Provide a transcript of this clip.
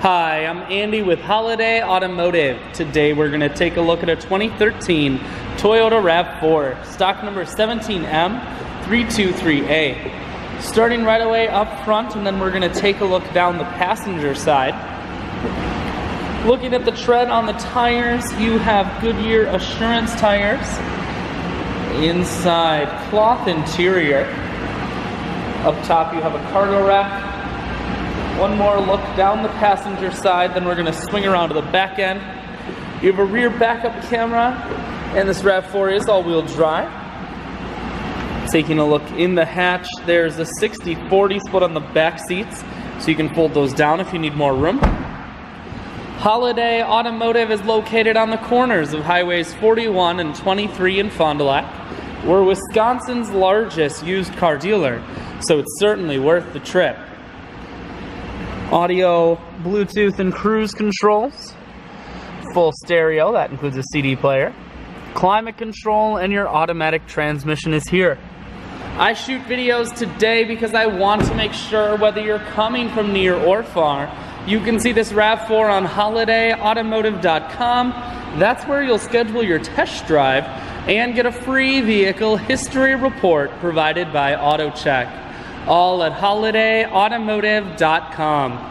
Hi, I'm Andy with Holiday Automotive. Today we're going to take a look at a 2013 Toyota RAV4, stock number 17M323A. Starting right away up front, and then we're going to take a look down the passenger side. Looking at the tread on the tires, you have Goodyear Assurance tires. Inside, cloth interior. Up top you have a cargo rack. One more look down the passenger side, then we're going to swing around to the back end. You have a rear backup camera, and this RAV4 is all-wheel drive. Taking a look in the hatch, there's a 60-40 split on the back seats, so you can fold those down if you need more room. Holiday Automotive is located on the corners of highways 41 and 23 in Fond du Lac. We're Wisconsin's largest used car dealer, so it's certainly worth the trip. Audio, Bluetooth, and cruise controls. Full stereo, that includes a CD player. Climate control, and your automatic transmission is here. I shoot videos today because I want to make sure whether you're coming from near or far, you can see this RAV4 on holidayautomotive.com. That's where you'll schedule your test drive and get a free vehicle history report provided by AutoCheck. All at holidayautomotive.com.